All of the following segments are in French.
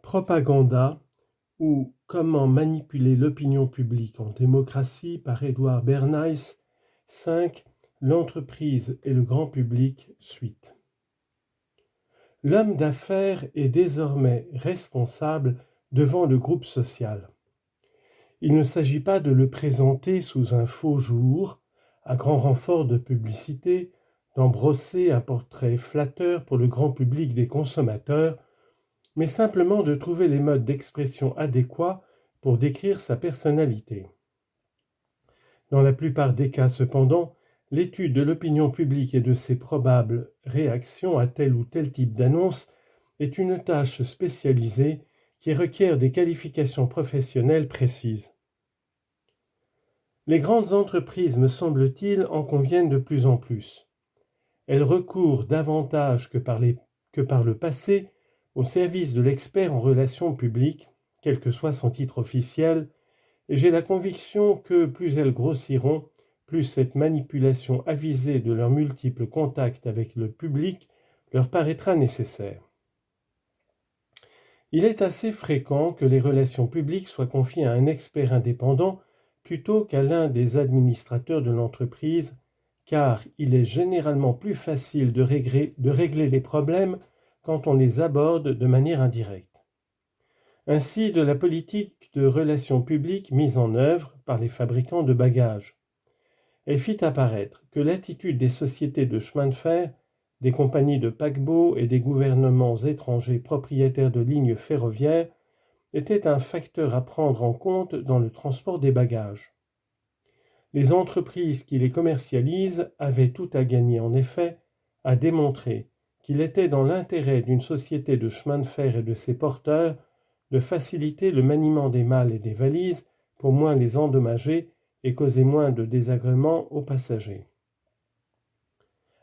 Propaganda ou Comment manipuler l'opinion publique en démocratie par Edward Bernays, 5. L'entreprise et le grand public, suite. L'homme d'affaires est désormais responsable devant le groupe social. Il ne s'agit pas de le présenter sous un faux jour, à grand renfort de publicité, d'en brosser un portrait flatteur pour le grand public des consommateurs, mais simplement de trouver les modes d'expression adéquats pour décrire sa personnalité. Dans la plupart des cas, cependant, l'étude de l'opinion publique et de ses probables réactions à tel ou tel type d'annonce est une tâche spécialisée qui requiert des qualifications professionnelles précises. Les grandes entreprises, me semble-t-il, en conviennent de plus en plus. Elles recourent davantage que par le passé au service de l'expert en relations publiques, quel que soit son titre officiel, et j'ai la conviction que plus elles grossiront, plus cette manipulation avisée de leurs multiples contacts avec le public leur paraîtra nécessaire. Il est assez fréquent que les relations publiques soient confiées à un expert indépendant plutôt qu'à l'un des administrateurs de l'entreprise, car il est généralement plus facile de régler les problèmes quand on les aborde de manière indirecte. Ainsi de la politique de relations publiques mise en œuvre par les fabricants de bagages. Elle fit apparaître que l'attitude des sociétés de chemin de fer, des compagnies de paquebots et des gouvernements étrangers propriétaires de lignes ferroviaires était un facteur à prendre en compte dans le transport des bagages. Les entreprises qui les commercialisent avaient tout à gagner en effet à démontrer qu'il était dans l'intérêt d'une société de chemin de fer et de ses porteurs de faciliter le maniement des malles et des valises pour moins les endommager et causer moins de désagréments aux passagers.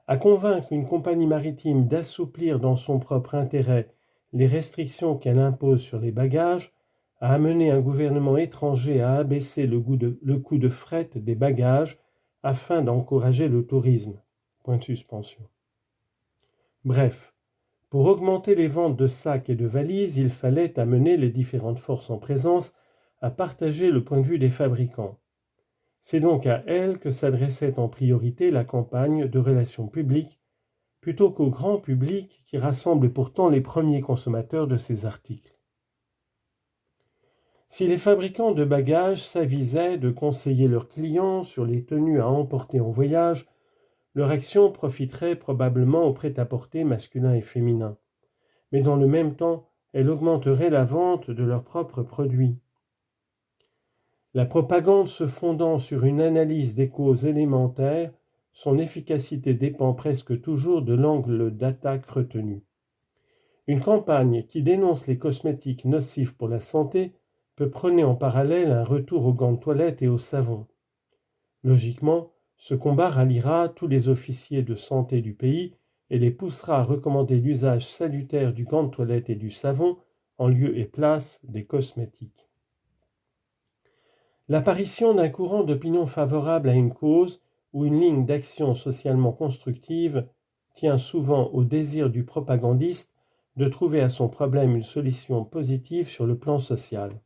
À convaincre une compagnie maritime d'assouplir dans son propre intérêt les restrictions qu'elle impose sur les bagages, à amener un gouvernement étranger à abaisser le coût de fret des bagages afin d'encourager le tourisme. Point de suspension. Bref, pour augmenter les ventes de sacs et de valises, il fallait amener les différentes forces en présence à partager le point de vue des fabricants. C'est donc à elles que s'adressait en priorité la campagne de relations publiques, plutôt qu'au grand public qui rassemble pourtant les premiers consommateurs de ces articles. Si les fabricants de bagages s'avisaient de conseiller leurs clients sur les tenues à emporter en voyage, leur action profiterait probablement au prêt-à-porter masculin et féminin. Mais dans le même temps, elle augmenterait la vente de leurs propres produits. La propagande se fondant sur une analyse des causes élémentaires, son efficacité dépend presque toujours de l'angle d'attaque retenu. Une campagne qui dénonce les cosmétiques nocifs pour la santé peut prôner en parallèle un retour aux gants de toilette et au savon. Logiquement, ce combat ralliera tous les officiers de santé du pays et les poussera à recommander l'usage salutaire du gant de toilette et du savon en lieu et place des cosmétiques. L'apparition d'un courant d'opinion favorable à une cause ou une ligne d'action socialement constructive tient souvent au désir du propagandiste de trouver à son problème une solution positive sur le plan social.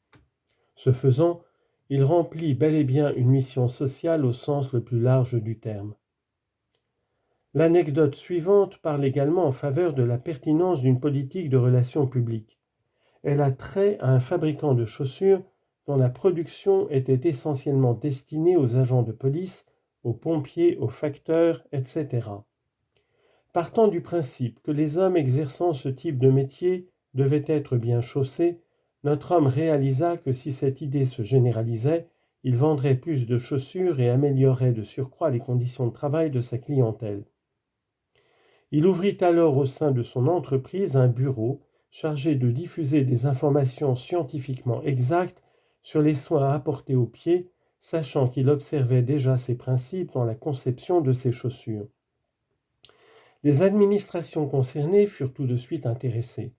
Ce faisant, il remplit bel et bien une mission sociale au sens le plus large du terme. L'anecdote suivante parle également en faveur de la pertinence d'une politique de relations publiques. Elle a trait à un fabricant de chaussures dont la production était essentiellement destinée aux agents de police, aux pompiers, aux facteurs, etc. Partant du principe que les hommes exerçant ce type de métier devaient être bien chaussés, notre homme réalisa que si cette idée se généralisait, il vendrait plus de chaussures et améliorerait de surcroît les conditions de travail de sa clientèle. Il ouvrit alors au sein de son entreprise un bureau chargé de diffuser des informations scientifiquement exactes sur les soins à apporter aux pieds, sachant qu'il observait déjà ces principes dans la conception de ses chaussures. Les administrations concernées furent tout de suite intéressées.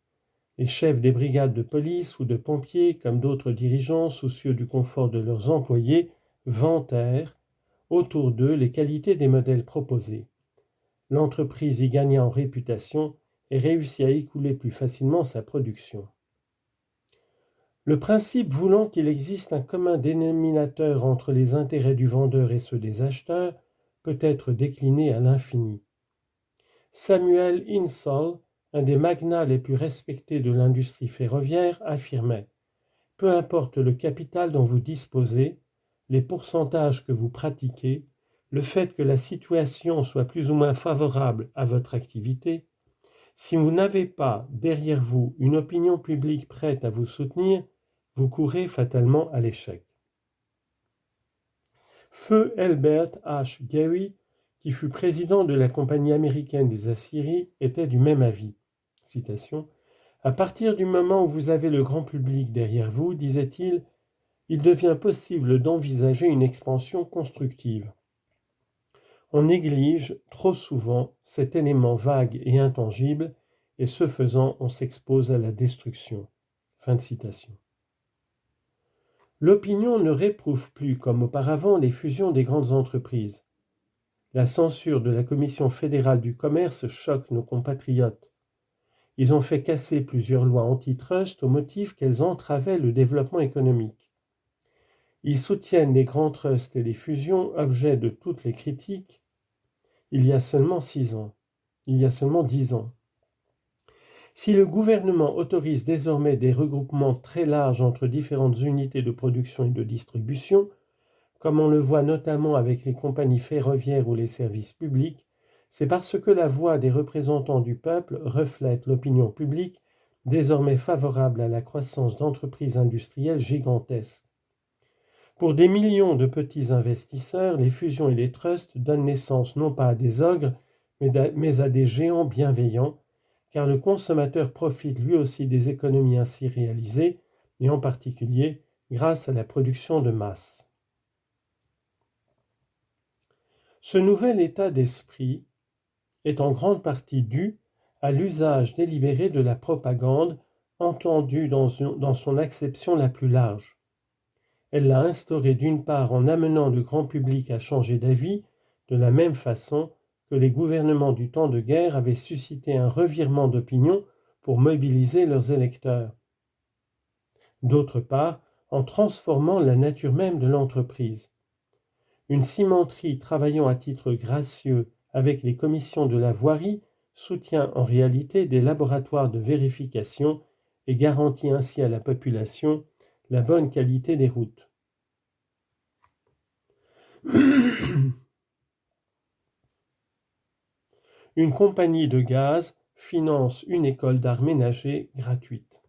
Les chefs des brigades de police ou de pompiers, comme d'autres dirigeants soucieux du confort de leurs employés, vantèrent autour d'eux les qualités des modèles proposés. L'entreprise y gagna en réputation et réussit à écouler plus facilement sa production. Le principe voulant qu'il existe un commun dénominateur entre les intérêts du vendeur et ceux des acheteurs peut être décliné à l'infini. Samuel Insull, un des magnats les plus respectés de l'industrie ferroviaire, affirmait: peu importe le capital dont vous disposez, les pourcentages que vous pratiquez, le fait que la situation soit plus ou moins favorable à votre activité, si vous n'avez pas derrière vous une opinion publique prête à vous soutenir, vous courez fatalement à l'échec. Feu Elbert H. Gary, qui fut président de la Compagnie américaine des aciéries, était du même avis. Citation: à partir du moment où vous avez le grand public derrière vous, disait-il, il devient possible d'envisager une expansion constructive. On néglige trop souvent cet élément vague et intangible, et ce faisant, on s'expose à la destruction. Fin de citation. L'opinion ne réprouve plus, comme auparavant, les fusions des grandes entreprises. La censure de la Commission fédérale du commerce choque nos compatriotes. Ils ont fait casser plusieurs lois antitrust au motif qu'elles entravaient le développement économique. Ils soutiennent les grands trusts et les fusions, objet de toutes les critiques, il y a seulement 10 ans. Si le gouvernement autorise désormais des regroupements très larges entre différentes unités de production et de distribution, comme on le voit notamment avec les compagnies ferroviaires ou les services publics, c'est parce que la voix des représentants du peuple reflète l'opinion publique désormais favorable à la croissance d'entreprises industrielles gigantesques. Pour des millions de petits investisseurs, les fusions et les trusts donnent naissance non pas à des ogres, mais à des géants bienveillants, car le consommateur profite lui aussi des économies ainsi réalisées, et en particulier grâce à la production de masse. Ce nouvel état d'esprit est en grande partie dû à l'usage délibéré de la propagande, entendue dans son acception la plus large. Elle l'a instauré d'une part en amenant le grand public à changer d'avis, de la même façon que les gouvernements du temps de guerre avaient suscité un revirement d'opinion pour mobiliser leurs électeurs. D'autre part, en transformant la nature même de l'entreprise. Une cimenterie travaillant à titre gracieux avec les commissions de la voirie soutient en réalité des laboratoires de vérification et garantit ainsi à la population la bonne qualité des routes. Une compagnie de gaz finance une école d'art ménager gratuite.